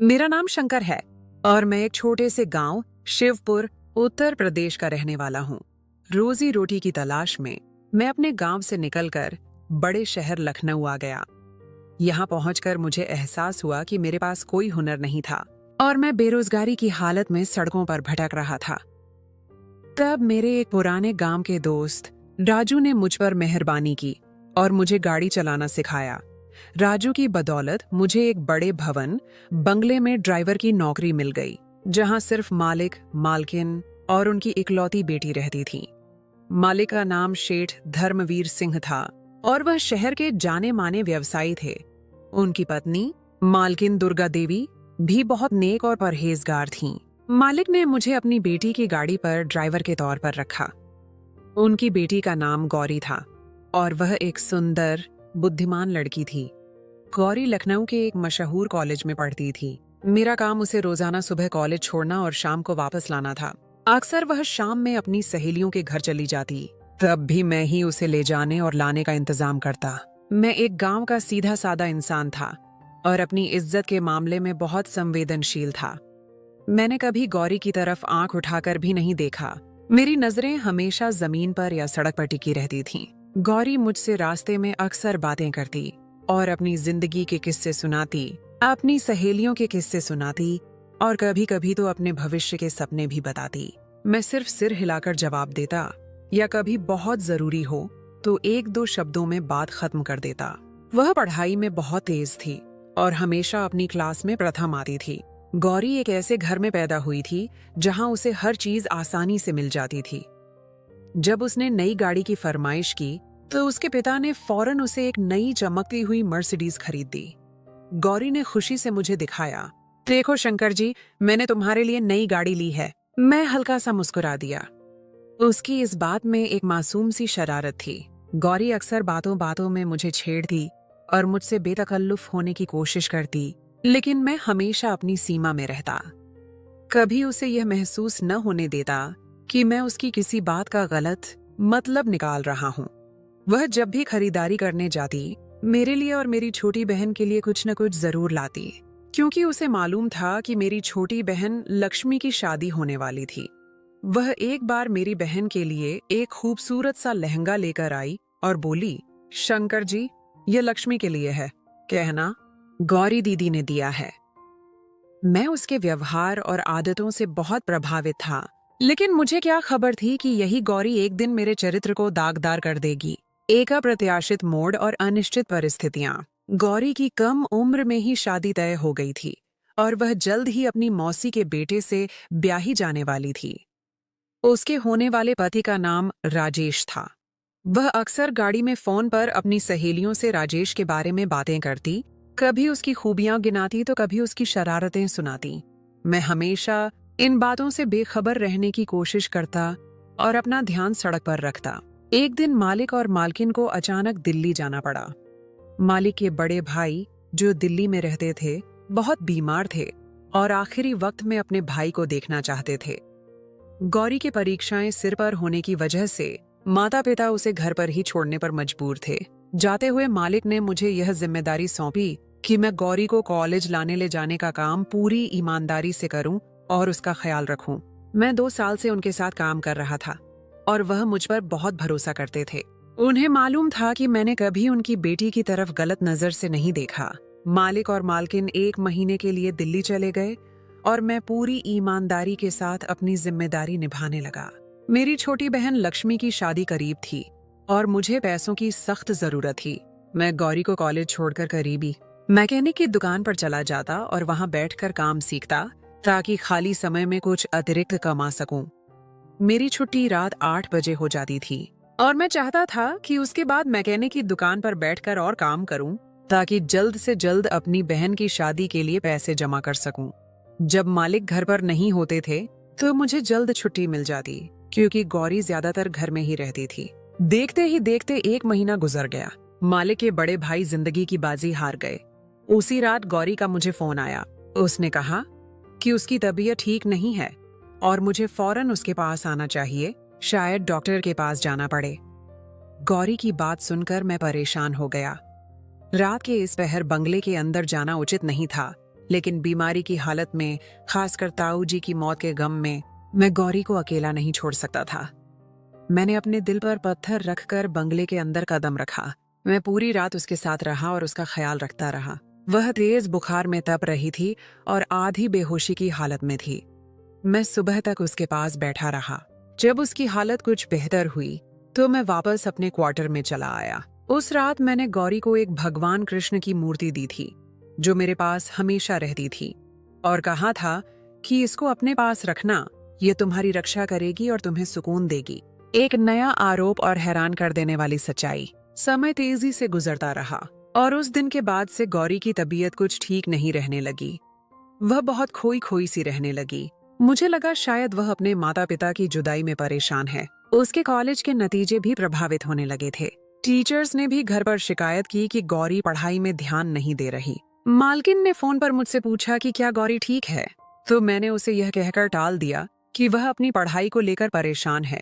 मेरा नाम शंकर है और मैं एक छोटे से गांव शिवपुर उत्तर प्रदेश का रहने वाला हूँ। रोजी रोटी की तलाश में मैं अपने गांव से निकलकर बड़े शहर लखनऊ आ गया। यहाँ पहुंचकर मुझे एहसास हुआ कि मेरे पास कोई हुनर नहीं था और मैं बेरोजगारी की हालत में सड़कों पर भटक रहा था। तब मेरे एक पुराने गांव के दोस्त राजू ने मुझ पर मेहरबानी की और मुझे गाड़ी चलाना सिखाया। राजू की बदौलत मुझे एक बड़े भवन बंगले में ड्राइवर की नौकरी मिल गई, जहां सिर्फ मालिक, मालकिन और उनकी इकलौती बेटी रहती थी। मालिक का नाम शेठ धर्मवीर सिंह था और वह शहर के जाने माने व्यवसायी थे। उनकी पत्नी मालकिन दुर्गा देवी भी बहुत नेक और परहेजगार थीं। मालिक ने मुझे अपनी बेटी की गाड़ी पर ड्राइवर के तौर पर रखा। उनकी बेटी का नाम गौरी था और वह एक सुंदर, बुद्धिमान लड़की थी। गौरी लखनऊ के एक मशहूर कॉलेज में पढ़ती थी। मेरा काम उसे रोजाना सुबह कॉलेज छोड़ना और शाम को वापस लाना था। अक्सर वह शाम में अपनी सहेलियों के घर चली जाती, तब भी मैं ही उसे ले जाने और लाने का इंतजाम करता। मैं एक गांव का सीधा सादा इंसान था और अपनी इज्जत के मामले में बहुत संवेदनशील था। मैंने कभी गौरी की तरफ आंख उठाकर भी नहीं देखा। मेरी नजरें हमेशा जमीन पर या सड़क पर टिकी रहती थीं। गौरी मुझसे रास्ते में अक्सर बातें करती और अपनी जिंदगी के किस्से सुनाती, अपनी सहेलियों के किस्से सुनाती और कभी कभी तो अपने भविष्य के सपने भी बताती। मैं सिर्फ सिर हिलाकर जवाब देता या कभी बहुत जरूरी हो तो एक दो शब्दों में बात खत्म कर देता। वह पढ़ाई में बहुत तेज थी और हमेशा अपनी क्लास में प्रथम आती थी। गौरी एक ऐसे घर में पैदा हुई थी जहां उसे हर चीज आसानी से मिल जाती थी। जब उसने नई गाड़ी की फरमाइश की तो उसके पिता ने फौरन उसे एक नई चमकती हुई मर्सिडीज खरीद दी। गौरी ने खुशी से मुझे दिखाया, देखो शंकर जी, मैंने तुम्हारे लिए नई गाड़ी ली है। मैं हल्का सा मुस्कुरा दिया। उसकी इस बात में एक मासूम सी शरारत थी। गौरी अक्सर बातों बातों में मुझे छेड़ती और मुझसे बेतकल्लुफ होने की कोशिश करती, लेकिन मैं हमेशा अपनी सीमा में रहता। कभी उसे यह महसूस न होने देता कि मैं उसकी किसी बात का गलत मतलब निकाल रहा हूँ। वह जब भी खरीदारी करने जाती, मेरे लिए और मेरी छोटी बहन के लिए कुछ न कुछ जरूर लाती, क्योंकि उसे मालूम था कि मेरी छोटी बहन लक्ष्मी की शादी होने वाली थी। वह एक बार मेरी बहन के लिए एक खूबसूरत सा लहंगा लेकर आई और बोली, शंकर जी, यह लक्ष्मी के लिए है, कहना गौरी दीदी ने दिया है। मैं उसके व्यवहार और आदतों से बहुत प्रभावित था, लेकिन मुझे क्या खबर थी कि यही गौरी एक दिन मेरे चरित्र को दागदार कर देगी। एक अप्रत्याशित मोड़ और अनिश्चित परिस्थितियां। गौरी की कम उम्र में ही शादी तय हो गई थी और वह जल्द ही अपनी मौसी के बेटे से ब्याही जाने वाली थी। उसके होने वाले पति का नाम राजेश था। वह अक्सर गाड़ी में फोन पर अपनी सहेलियों से राजेश के बारे में बातें करती, कभी उसकी खूबियां गिनाती तो कभी उसकी शरारतें सुनाती। मैं हमेशा इन बातों से बेखबर रहने की कोशिश करता और अपना ध्यान सड़क पर रखता। एक दिन मालिक और मालकिन को अचानक दिल्ली जाना पड़ा। मालिक के बड़े भाई, जो दिल्ली में रहते थे, बहुत बीमार थे और आखिरी वक्त में अपने भाई को देखना चाहते थे। गौरी के परीक्षाएं सिर पर होने की वजह से माता पिता उसे घर पर ही छोड़ने पर मजबूर थे। जाते हुए मालिक ने मुझे यह जिम्मेदारी सौंपी कि मैं गौरी को कॉलेज लाने ले जाने का काम पूरी ईमानदारी से करूं और उसका ख्याल रखूं। मैं 2 साल से उनके साथ काम कर रहा था और वह मुझ पर बहुत भरोसा करते थे। उन्हें मालूम था कि मैंने कभी उनकी बेटी की तरफ गलत नजर से नहीं देखा। मालिक और मालकिन 1 महीने के लिए दिल्ली चले गए और मैं पूरी ईमानदारी के साथ अपनी जिम्मेदारी निभाने लगा। मेरी छोटी बहन लक्ष्मी की शादी करीब थी और मुझे पैसों की सख्त जरूरत थी। मैं गौरी को कॉलेज छोड़कर करीबी मैकेनिक की दुकान पर चला जाता और वहां बैठकर काम सीखता, ताकि खाली समय में कुछ अतिरिक्त कमा सकूं। मेरी छुट्टी रात 8 बजे हो जाती थी और मैं चाहता था कि उसके बाद मैकेनिक की दुकान पर बैठकर और काम करूं, ताकि जल्द से जल्द अपनी बहन की शादी के लिए पैसे जमा कर सकूं। जब मालिक घर पर नहीं होते थे तो मुझे जल्द छुट्टी मिल जाती, क्योंकि गौरी ज्यादातर घर में ही रहती थी। देखते ही देखते 1 महीना गुजर गया। मालिक के बड़े भाई जिंदगी की बाजी हार गए। उसी रात गौरी का मुझे फोन आया। उसने कहा कि उसकी तबीयत ठीक नहीं है और मुझे फौरन उसके पास आना चाहिए, शायद डॉक्टर के पास जाना पड़े। गौरी की बात सुनकर मैं परेशान हो गया। रात के इस पहर बंगले के अंदर जाना उचित नहीं था, लेकिन बीमारी की हालत में, खासकर ताऊ जी की मौत के गम में, मैं गौरी को अकेला नहीं छोड़ सकता था। मैंने अपने दिल पर पत्थर रखकर बंगले के अंदर कदम रखा। मैं पूरी रात उसके साथ रहा और उसका ख्याल रखता रहा। वह तेज बुखार में तप रही थी और आधी बेहोशी की हालत में थी। मैं सुबह तक उसके पास बैठा रहा। जब उसकी हालत कुछ बेहतर हुई तो मैं वापस अपने क्वार्टर में चला आया। उस रात मैंने गौरी को एक भगवान कृष्ण की मूर्ति दी थी जो मेरे पास हमेशा रहती थी, और कहा था कि इसको अपने पास रखना, ये तुम्हारी रक्षा करेगी और तुम्हें सुकून देगी। एक नया आरोप और हैरान कर देने वाली सच्चाई। समय तेजी से गुजरता रहा और उस दिन के बाद से गौरी की तबीयत कुछ ठीक नहीं रहने लगी। वह बहुत खोई खोई सी रहने लगी। मुझे लगा शायद वह अपने माता पिता की जुदाई में परेशान है। उसके कॉलेज के नतीजे भी प्रभावित होने लगे थे। टीचर्स ने भी घर पर शिकायत की कि गौरी पढ़ाई में ध्यान नहीं दे रही। मालकिन ने फोन पर मुझसे पूछा कि क्या गौरी ठीक है, तो मैंने उसे यह कहकर टाल दिया कि वह अपनी पढ़ाई को लेकर परेशान है।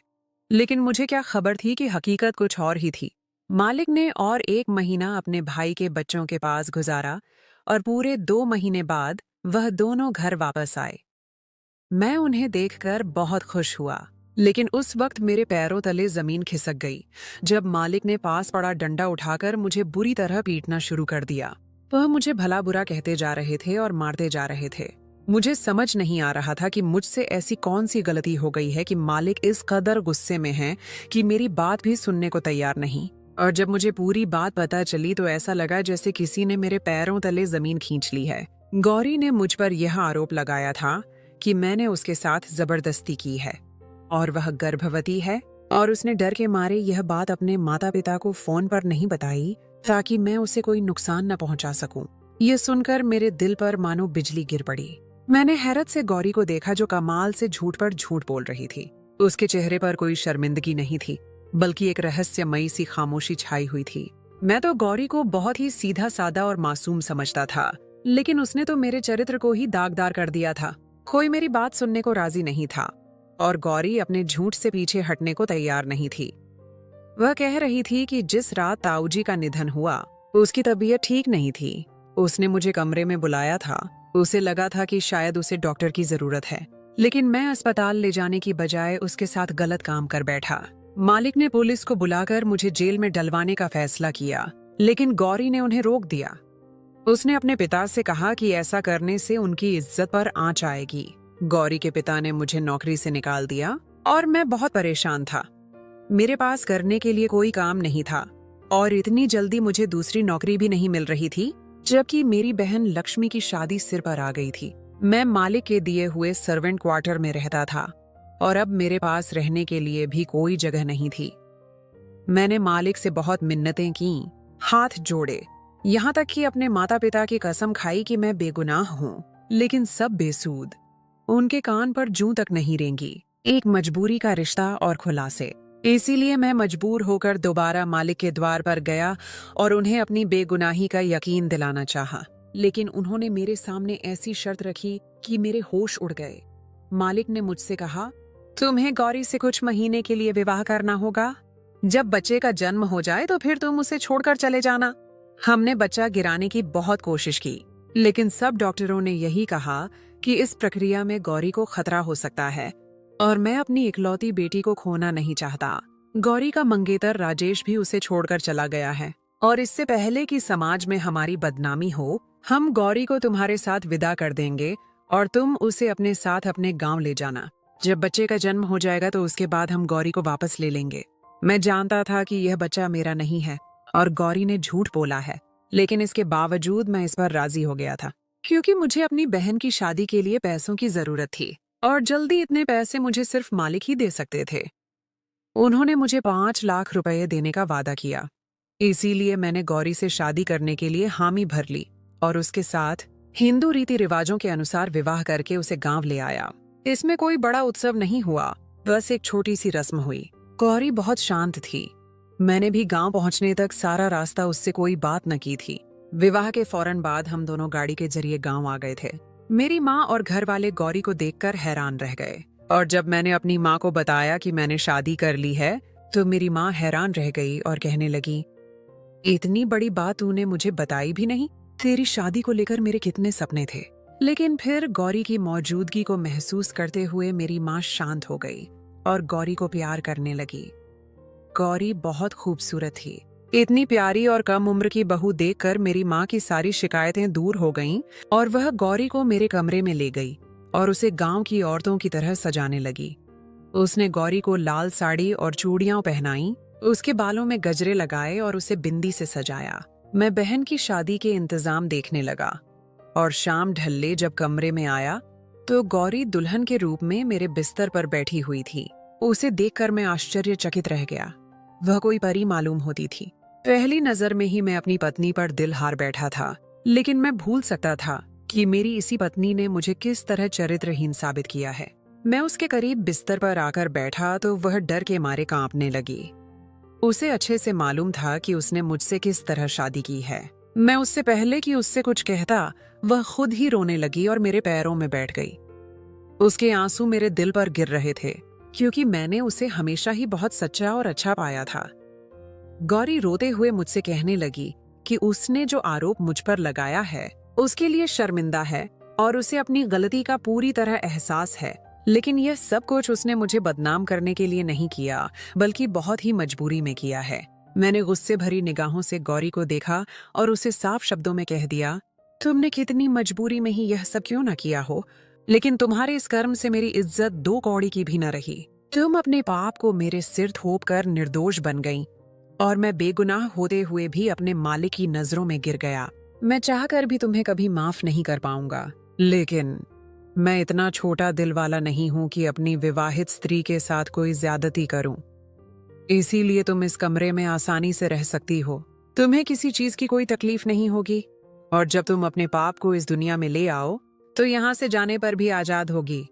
लेकिन मुझे क्या खबर थी कि हकीकत कुछ और ही थी। मालिक ने और 1 महीना अपने भाई के बच्चों के पास गुजारा और पूरे 2 महीने बाद वह दोनों घर वापस आए। मैं उन्हें देखकर बहुत खुश हुआ, लेकिन उस वक्त मेरे पैरों तले जमीन खिसक गई जब मालिक ने पास पड़ा डंडा उठाकर मुझे बुरी तरह पीटना शुरू कर दिया। वह मुझे भला बुरा कहते जा रहे थे और मारते जा रहे थे। मुझे समझ नहीं आ रहा था कि मुझसे ऐसी कौन सी गलती हो गई है कि मालिक इस कदर गुस्से में हैं कि मेरी बात भी सुनने को तैयार नहीं। और जब मुझे पूरी बात पता चली तो ऐसा लगा जैसे किसी ने मेरे पैरों तले जमीन खींच ली है। गौरी ने मुझ पर यह आरोप लगाया था कि मैंने उसके साथ जबरदस्ती की है और वह गर्भवती है, और उसने डर के मारे यह बात अपने माता पिता को फोन पर नहीं बताई ताकि मैं उसे कोई नुकसान न पहुंचा सकूं। ये सुनकर मेरे दिल पर मानो बिजली गिर पड़ी। मैंने हैरत से गौरी को देखा जो कमाल से झूठ पर झूठ बोल रही थी। उसके चेहरे पर कोई शर्मिंदगी नहीं थी, बल्कि एक रहस्यमयी सी खामोशी छाई हुई थी। मैं तो गौरी को बहुत ही सीधा सादा और मासूम समझता था, लेकिन उसने तो मेरे चरित्र को ही दागदार कर दिया था। कोई मेरी बात सुनने को राजी नहीं था और गौरी अपने झूठ से पीछे हटने को तैयार नहीं थी। वह कह रही थी कि जिस रात ताऊ जी का निधन हुआ उसकी तबीयत ठीक नहीं थी। उसने मुझे कमरे में बुलाया था। उसे लगा था कि शायद उसे डॉक्टर की जरूरत है, लेकिन मैं अस्पताल ले जाने की बजाय उसके साथ गलत काम कर बैठा। मालिक ने पुलिस को बुलाकर मुझे जेल में डलवाने का फैसला किया, लेकिन गौरी ने उन्हें रोक दिया। उसने अपने पिता से कहा कि ऐसा करने से उनकी इज्जत पर आंच आएगी। गौरी के पिता ने मुझे नौकरी से निकाल दिया और मैं बहुत परेशान था। मेरे पास करने के लिए कोई काम नहीं था और इतनी जल्दी मुझे दूसरी नौकरी भी नहीं मिल रही थी, जबकि मेरी बहन लक्ष्मी की शादी सिर पर आ गई थी। मैं मालिक के दिए हुए सर्वेंट क्वार्टर में रहता था और अब मेरे पास रहने के लिए भी कोई जगह नहीं थी। मैंने मालिक से बहुत मिन्नतें की, हाथ जोड़े, यहाँ तक कि अपने माता पिता की कसम खाई कि मैं बेगुनाह हूँ, लेकिन सब बेसूद। उनके कान पर जूं तक नहीं रेंगी। एक मजबूरी का रिश्ता और खुलासे। इसीलिए मैं मजबूर होकर दोबारा मालिक के द्वार पर गया और उन्हें अपनी बेगुनाही का यकीन दिलाना चाहा। लेकिन उन्होंने मेरे सामने ऐसी शर्त रखी कि मेरे होश उड़ गए। मालिक ने मुझसे कहा, तुम्हें गौरी से कुछ महीने के लिए विवाह करना होगा। जब बच्चे का जन्म हो जाए तो फिर तुम उसे छोड़कर चले जाना। हमने बच्चा गिराने की बहुत कोशिश की, लेकिन सब डॉक्टरों ने यही कहा कि इस प्रक्रिया में गौरी को खतरा हो सकता है और मैं अपनी इकलौती बेटी को खोना नहीं चाहता। गौरी का मंगेतर राजेश भी उसे छोड़कर चला गया है और इससे पहले कि समाज में हमारी बदनामी हो, हम गौरी को तुम्हारे साथ विदा कर देंगे और तुम उसे अपने साथ अपने गांव ले जाना। जब बच्चे का जन्म हो जाएगा तो उसके बाद हम गौरी को वापस ले लेंगे। मैं जानता था कि यह बच्चा मेरा नहीं है और गौरी ने झूठ बोला है, लेकिन इसके बावजूद मैं इस पर राजी हो गया था, क्योंकि मुझे अपनी बहन की शादी के लिए पैसों की जरूरत थी और जल्दी इतने पैसे मुझे सिर्फ मालिक ही दे सकते थे। उन्होंने मुझे 5 लाख रुपए देने का वादा किया। इसीलिए मैंने गौरी से शादी करने के लिए हामी भर ली और उसके साथ हिंदू रीति रिवाजों के अनुसार विवाह करके उसे गांव ले आया। इसमें कोई बड़ा उत्सव नहीं हुआ, बस एक छोटी सी रस्म हुई। गौरी बहुत शांत थी। मैंने भी गांव पहुंचने तक सारा रास्ता उससे कोई बात न की थी। विवाह के फौरन बाद हम दोनों गाड़ी के जरिए गांव आ गए थे। मेरी माँ और घर वाले गौरी को देखकर हैरान रह गए और जब मैंने अपनी माँ को बताया कि मैंने शादी कर ली है तो मेरी माँ हैरान रह गई और कहने लगी, इतनी बड़ी बात तूने मुझे बताई भी नहीं। तेरी शादी को लेकर मेरे कितने सपने थे, लेकिन फिर गौरी की मौजूदगी को महसूस करते हुए मेरी माँ शांत हो गई और गौरी को प्यार करने लगी। गौरी बहुत खूबसूरत थी। इतनी प्यारी और कम उम्र की बहू देखकर मेरी माँ की सारी शिकायतें दूर हो गईं और वह गौरी को मेरे कमरे में ले गई और उसे गांव की औरतों की तरह सजाने लगी। उसने गौरी को लाल साड़ी और चूड़ियां पहनाई, उसके बालों में गजरे लगाए और उसे बिंदी से सजाया। मैं बहन की शादी के इंतजाम देखने लगा और शाम ढलने जब कमरे में आया तो गौरी दुल्हन के रूप में मेरे बिस्तर पर बैठी हुई थी। उसे देखकर मैं आश्चर्यचकित रह गया। वह कोई परी मालूम होती थी। पहली नजर में ही मैं अपनी पत्नी पर दिल हार बैठा था, लेकिन मैं भूल सकता था कि मेरी इसी पत्नी ने मुझे किस तरह चरित्रहीन साबित किया है। मैं उसके करीब बिस्तर पर आकर बैठा तो वह डर के मारे कांपने लगी। उसे अच्छे से मालूम था कि उसने मुझसे किस तरह शादी की है। मैं उससे पहले कि उससे कुछ कहता, वह खुद ही रोने लगी और मेरे पैरों में बैठ गई। उसके आंसू मेरे दिल पर गिर रहे थे, क्योंकि मैंने उसे हमेशा ही बहुत सच्चा और अच्छा पाया था। गौरी रोते हुए मुझसे कहने लगी कि उसने जो आरोप मुझ पर लगाया है उसके लिए शर्मिंदा है और उसे अपनी गलती का पूरी तरह एहसास है, लेकिन यह सब कुछ उसने मुझे बदनाम करने के लिए नहीं किया, बल्कि बहुत ही मजबूरी में किया है। मैंने गुस्से भरी निगाहों से गौरी को देखा और उसे साफ शब्दों में कह दिया, तुमने कितनी मजबूरी में ही यह सब क्यों न किया हो, लेकिन तुम्हारे इस कर्म से मेरी इज्जत 2 कौड़ी की भी न रही। तुम अपने पाप को मेरे सिर थोप कर निर्दोष बन गई और मैं बेगुनाह होते हुए भी अपने मालिक की नजरों में गिर गया। मैं चाहकर भी तुम्हें कभी माफ नहीं कर पाऊंगा, लेकिन मैं इतना छोटा दिल वाला नहीं हूं कि अपनी विवाहित स्त्री के साथ कोई ज्यादती करूं। इसीलिए तुम इस कमरे में आसानी से रह सकती हो। तुम्हें किसी चीज की कोई तकलीफ नहीं होगी और जब तुम अपने पाप को इस दुनिया में ले आओ तो यहाँ से जाने पर भी आजाद होगी।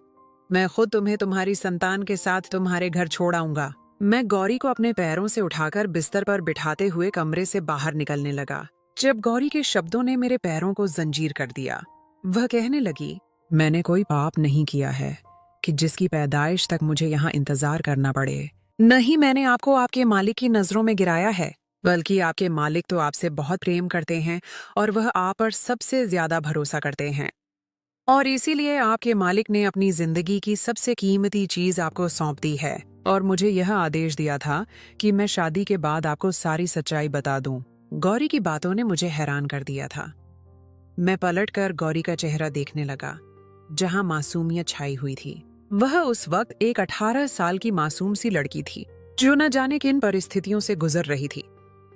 मैं खुद तुम्हें तुम्हारी संतान के साथ तुम्हारे घर छोड़ आऊंगा। मैं गौरी को अपने पैरों से उठाकर बिस्तर पर बिठाते हुए कमरे से बाहर निकलने लगा। जब गौरी के शब्दों ने मेरे पैरों को जंजीर कर दिया, वह कहने लगी, मैंने कोई पाप नहीं किया है कि जिसकी पैदाइश तक मुझे यहाँ इंतजार करना पड़े। नहीं, मैंने आपको आपके मालिक की नजरों में गिराया है, बल्कि आपके मालिक तो आपसे बहुत प्रेम करते हैं और वह आप पर सबसे ज्यादा भरोसा करते हैं, और इसीलिए आपके मालिक ने अपनी जिंदगी की सबसे कीमती चीज आपको सौंप दी है और मुझे यह आदेश दिया था कि मैं शादी के बाद आपको सारी सच्चाई बता दूं। गौरी की बातों ने मुझे हैरान कर दिया था। मैं पलटकर गौरी का चेहरा देखने लगा, जहां मासूमियत छाई हुई थी। वह उस वक्त एक 18 साल की मासूम सी लड़की थी, जो न जाने किन परिस्थितियों से गुजर रही थी।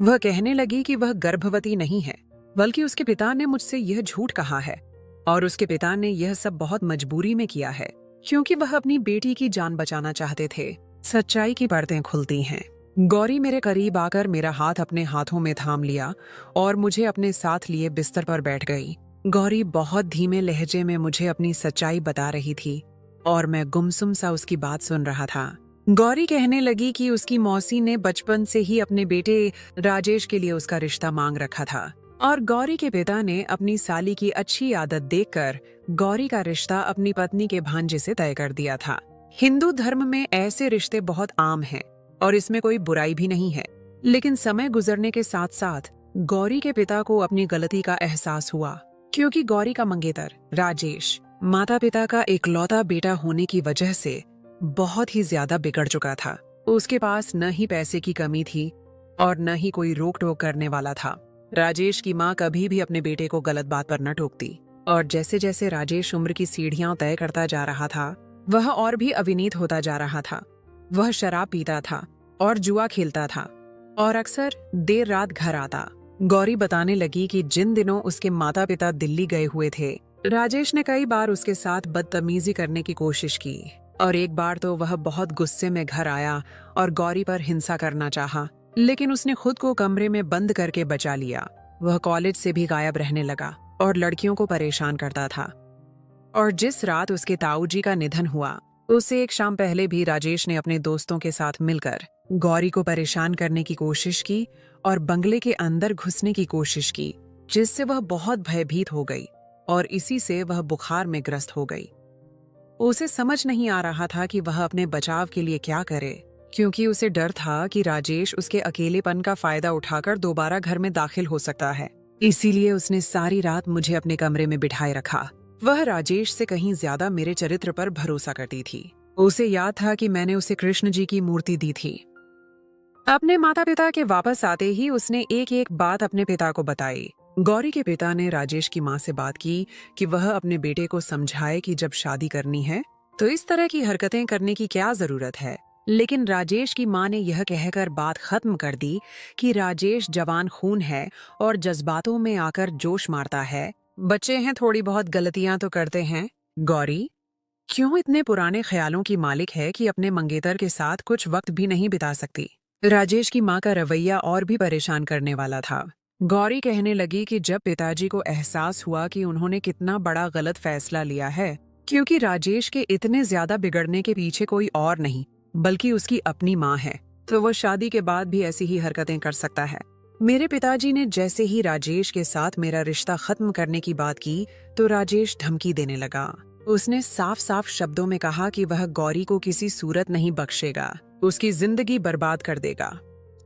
वह कहने लगी कि वह गर्भवती नहीं है, बल्कि उसके पिता ने मुझसे यह झूठ कहा है और उसके पिता ने यह सब बहुत मजबूरी में किया है, क्योंकि वह अपनी बेटी की जान बचाना चाहते थे। सच्चाई की परतें खुलती हैं। गौरी मेरे करीब आकर मेरा हाथ अपने हाथों में थाम लिया और मुझे अपने साथ लिए बिस्तर पर बैठ गई। गौरी बहुत धीमे लहजे में मुझे अपनी सच्चाई बता रही थी और मैं गुमसुम सा उसकी बात सुन रहा था। गौरी कहने लगी कि उसकी मौसी ने बचपन से ही अपने बेटे राजेश के लिए उसका रिश्ता मांग रखा था और गौरी के पिता ने अपनी साली की अच्छी आदत देखकर गौरी का रिश्ता अपनी पत्नी के भांजे से तय कर दिया था। हिंदू धर्म में ऐसे रिश्ते बहुत आम हैं और इसमें कोई बुराई भी नहीं है, लेकिन समय गुजरने के साथ साथ गौरी के पिता को अपनी गलती का एहसास हुआ, क्योंकि गौरी का मंगेतर राजेश माता पिता का इकलौता बेटा होने की वजह से बहुत ही ज्यादा बिगड़ चुका था। उसके पास न ही पैसे की कमी थी और न ही कोई रोक टोक करने वाला था। राजेश की माँ कभी भी अपने बेटे को गलत बात पर न टोकती और जैसे जैसे राजेश उम्र की सीढ़ियां तय करता जा रहा था, वह और भी अविनीत होता जा रहा था। वह शराब पीता था और जुआ खेलता था और अक्सर देर रात घर आता। गौरी बताने लगी कि जिन दिनों उसके माता पिता दिल्ली गए हुए थे, राजेश ने कई बार उसके साथ बदतमीजी करने की कोशिश की और एक बार तो वह बहुत गुस्से में घर आया और गौरी पर हिंसा करना चाहा, लेकिन उसने खुद को कमरे में बंद करके बचा लिया। वह कॉलेज से भी गायब रहने लगा और लड़कियों को परेशान करता था। और जिस रात उसके ताऊजी का निधन हुआ, उससे एक शाम पहले भी राजेश ने अपने दोस्तों के साथ मिलकर गौरी को परेशान करने की कोशिश की और बंगले के अंदर घुसने की कोशिश की, जिससे वह बहुत भयभीत हो गई और इसी से वह बुखार में ग्रस्त हो गई। उसे समझ नहीं आ रहा था कि वह अपने बचाव के लिए क्या करे, क्योंकि उसे डर था कि राजेश उसके अकेलेपन का फायदा उठाकर दोबारा घर में दाखिल हो सकता है। इसीलिए उसने सारी रात मुझे अपने कमरे में बिठाए रखा। वह राजेश से कहीं ज्यादा मेरे चरित्र पर भरोसा करती थी। उसे याद था कि मैंने उसे कृष्ण जी की मूर्ति दी थी। अपने माता पिता के वापस आते ही उसने एक एक बात अपने पिता को बताई। गौरी के पिता ने राजेश की माँ से बात की कि वह अपने बेटे को समझाए कि जब शादी करनी है तो इस तरह की हरकतें करने की क्या जरूरत है। लेकिन राजेश की माँ ने यह कहकर बात खत्म कर दी कि राजेश जवान खून है और जज्बातों में आकर जोश मारता है। बच्चे हैं, थोड़ी बहुत गलतियां तो करते हैं। गौरी क्यों इतने पुराने ख्यालों की मालिक है कि अपने मंगेतर के साथ कुछ वक्त भी नहीं बिता सकती। राजेश की माँ का रवैया और भी परेशान करने वाला था। गौरी कहने लगी कि जब पिताजी को एहसास हुआ कि उन्होंने कितना बड़ा गलत फैसला लिया है, क्योंकि राजेश के इतने ज्यादा बिगड़ने के पीछे कोई और नहीं बल्कि उसकी अपनी माँ है, तो वह शादी के बाद भी ऐसी ही हरकतें कर सकता है। मेरे पिताजी ने जैसे ही राजेश के साथ मेरा रिश्ता खत्म करने की बात की तो राजेश धमकी देने लगा। उसने साफ साफ शब्दों में कहा कि वह गौरी को किसी सूरत नहीं बख्शेगा, उसकी जिंदगी बर्बाद कर देगा।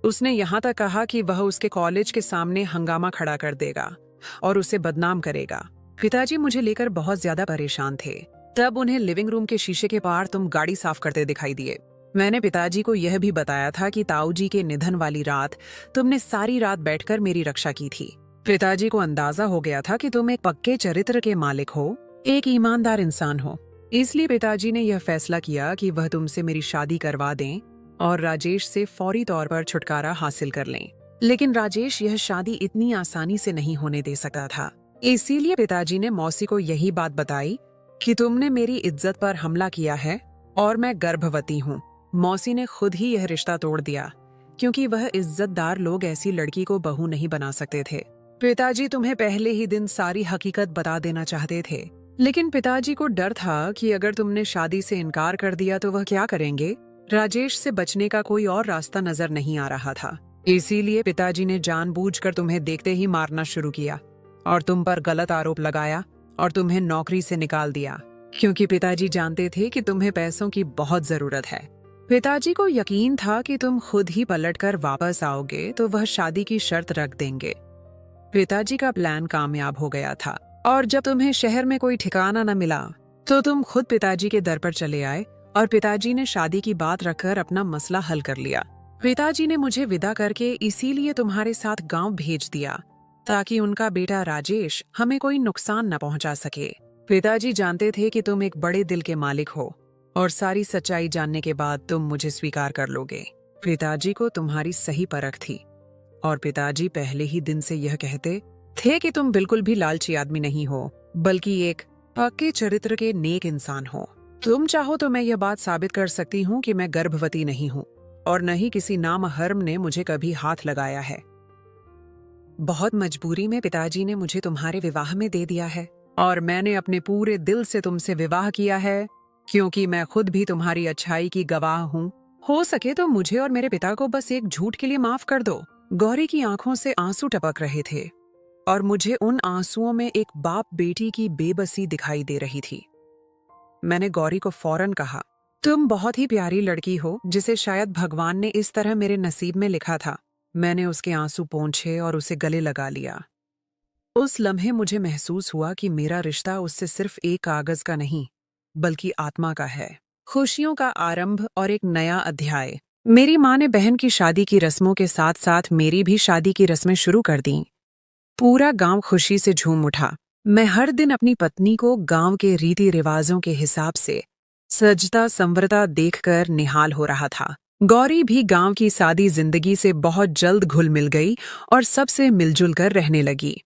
उसने यहाँ तक कहा कि वह उसके कॉलेज के सामने हंगामा खड़ा कर देगा और उसे बदनाम करेगा। पिताजी मुझे लेकर बहुत ज्यादा परेशान थे। तब उन्हें लिविंग रूम के शीशे के पार तुम गाड़ी साफ करते दिखाई दिए। मैंने पिताजी को यह भी बताया था कि ताऊ जी के निधन वाली रात तुमने सारी रात बैठकर मेरी रक्षा की थी। पिताजी को अंदाजा हो गया था कि तुम एक पक्के चरित्र के मालिक हो, एक ईमानदार इंसान हो। इसलिए पिताजी ने यह फैसला किया कि वह तुमसे मेरी शादी करवा दें और राजेश से फौरी तौर पर छुटकारा हासिल कर लें। लेकिन राजेश यह शादी इतनी आसानी से नहीं होने दे सकता था। इसीलिए पिताजी ने मौसी को यही बात बताई कि तुमने मेरी इज्जत पर हमला किया है और मैं गर्भवती हूँ। मौसी ने खुद ही यह रिश्ता तोड़ दिया क्योंकि वह इज्जतदार लोग ऐसी लड़की को बहू नहीं बना सकते थे। पिताजी तुम्हें पहले ही दिन सारी हकीकत बता देना चाहते थे, लेकिन पिताजी को डर था कि अगर तुमने शादी से इनकार कर दिया तो वह क्या करेंगे। राजेश से बचने का कोई और रास्ता नजर नहीं आ रहा था। इसीलिए पिताजी ने जानबूझकर तुम्हें देखते ही मारना शुरू किया और तुम पर गलत आरोप लगाया और तुम्हें नौकरी से निकाल दिया, क्योंकि पिताजी जानते थे कि तुम्हें पैसों की बहुत जरूरत है। पिताजी को यकीन था कि तुम खुद ही पलटकर वापस आओगे तो वह शादी की शर्त रख देंगे। पिताजी का प्लान कामयाब हो गया था और जब तुम्हें शहर में कोई ठिकाना न मिला तो तुम खुद पिताजी के दर पर चले आए और पिताजी ने शादी की बात रखकर अपना मसला हल कर लिया। पिताजी ने मुझे विदा करके इसीलिए तुम्हारे साथ गांव भेज दिया ताकि उनका बेटा राजेश हमें कोई नुकसान न पहुंचा सके। पिताजी जानते थे कि तुम एक बड़े दिल के मालिक हो और सारी सच्चाई जानने के बाद तुम मुझे स्वीकार कर लोगे। पिताजी को तुम्हारी सही परख थी और पिताजी पहले ही दिन से यह कहते थे कि तुम बिल्कुल भी लालची आदमी नहीं हो बल्कि एक पक्के चरित्र के नेक इंसान हो। तुम चाहो तो मैं यह बात साबित कर सकती हूँ कि मैं गर्भवती नहीं हूँ और न ही किसी नामहर्म ने मुझे कभी हाथ लगाया है। बहुत मजबूरी में पिताजी ने मुझे तुम्हारे विवाह में दे दिया है और मैंने अपने पूरे दिल से तुमसे विवाह किया है क्योंकि मैं खुद भी तुम्हारी अच्छाई की गवाह हूँ। हो सके तो मुझे और मेरे पिता को बस एक झूठ के लिए माफ कर दो। गौरी की आंखों से आंसू टपक रहे थे और मुझे उन आंसुओं में एक बाप बेटी की बेबसी दिखाई दे रही थी। मैंने गौरी को फौरन कहा, तुम बहुत ही प्यारी लड़की हो जिसे शायद भगवान ने इस तरह मेरे नसीब में लिखा था। मैंने उसके आंसू पोंछे और उसे गले लगा लिया। उस लम्हे मुझे महसूस हुआ कि मेरा रिश्ता उससे सिर्फ एक कागज का नहीं बल्कि आत्मा का है, खुशियों का आरंभ और एक नया अध्याय। मेरी माँ ने बहन की शादी की रस्मों के साथ साथ मेरी भी शादी की रस्में शुरू कर दी। पूरा गांव खुशी से झूम उठा। मैं हर दिन अपनी पत्नी को गांव के रीति रिवाजों के हिसाब से सजता संवरता देखकर निहाल हो रहा था। गौरी भी गांव की सादी जिंदगी से बहुत जल्द घुल मिल गई और सबसे मिलजुल कर रहने लगी।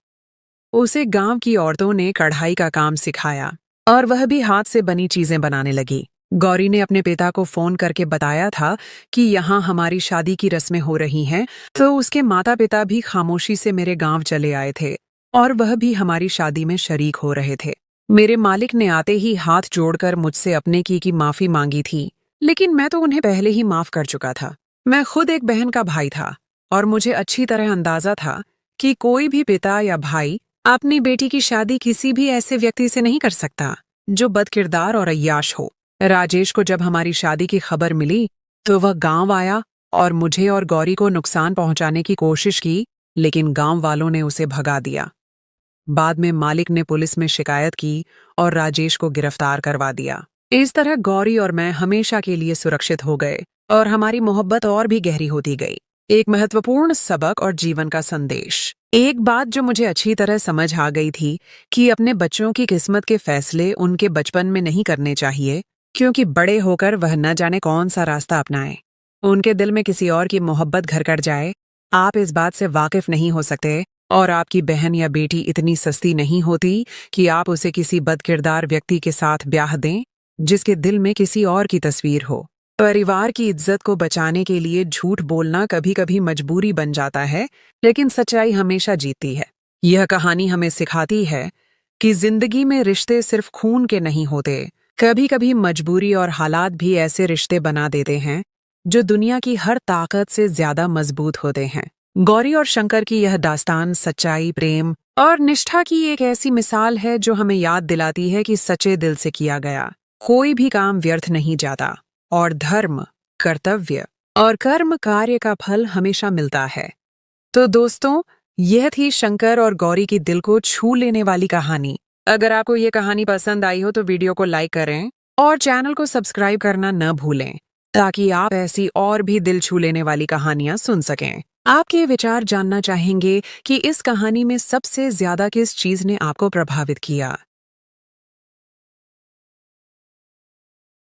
उसे गांव की औरतों ने कढ़ाई का काम सिखाया और वह भी हाथ से बनी चीजें बनाने लगी। गौरी ने अपने पिता को फोन करके बताया था कि यहाँ हमारी शादी की रस्में हो रही हैं, तो उसके माता पिता भी खामोशी से मेरे गांव चले आए थे और वह भी हमारी शादी में शरीक हो रहे थे। मेरे मालिक ने आते ही हाथ जोड़कर मुझसे अपने की माफी मांगी थी, लेकिन मैं तो उन्हें पहले ही माफ कर चुका था। मैं खुद एक बहन का भाई था और मुझे अच्छी तरह अंदाजा था कि कोई भी पिता या भाई अपनी बेटी की शादी किसी भी ऐसे व्यक्ति से नहीं कर सकता जो बदकिरदार और अय्याश हो। राजेश को जब हमारी शादी की खबर मिली तो वह गांव आया और मुझे और गौरी को नुकसान पहुंचाने की कोशिश की, लेकिन गांव वालों ने उसे भगा दिया। बाद में मालिक ने पुलिस में शिकायत की और राजेश को गिरफ्तार करवा दिया। इस तरह गौरी और मैं हमेशा के लिए सुरक्षित हो गए और हमारी मोहब्बत और भी गहरी होती गई। एक महत्वपूर्ण सबक और जीवन का संदेश। एक बात जो मुझे अच्छी तरह समझ आ गई थी कि अपने बच्चों की किस्मत के फैसले उनके बचपन में नहीं करने चाहिए, क्योंकि बड़े होकर वह न जाने कौन सा रास्ता अपनाएं। उनके दिल में किसी और की मोहब्बत घर कर जाए। आप इस बात से वाकिफ नहीं हो सकते, और आपकी बहन या बेटी इतनी सस्ती नहीं होती कि आप उसे किसी बदकिरदार व्यक्ति के साथ ब्याह दें जिसके दिल में किसी और की तस्वीर हो। परिवार की इज्जत को बचाने के लिए झूठ बोलना कभी कभी मजबूरी बन जाता है, लेकिन सच्चाई हमेशा जीतती है। यह कहानी हमें सिखाती है कि जिंदगी में रिश्ते सिर्फ खून के नहीं होते। कभी कभी मजबूरी और हालात भी ऐसे रिश्ते बना देते हैं जो दुनिया की हर ताकत से ज्यादा मजबूत होते हैं। गौरी और शंकर की यह दास्तान सच्चाई, प्रेम और निष्ठा की एक ऐसी मिसाल है जो हमें याद दिलाती है कि सच्चे दिल से किया गया कोई भी काम व्यर्थ नहीं जाता, और धर्म, कर्तव्य और कर्म कार्य का फल हमेशा मिलता है। तो दोस्तों, यह थी शंकर और गौरी की दिल को छू लेने वाली कहानी। अगर आपको ये कहानी पसंद आई हो तो वीडियो को लाइक करें और चैनल को सब्सक्राइब करना न भूलें, ताकि आप ऐसी और भी दिल छू लेने वाली कहानियां सुन सकें। आपके विचार जानना चाहेंगे कि इस कहानी में सबसे ज्यादा किस चीज ने आपको प्रभावित किया।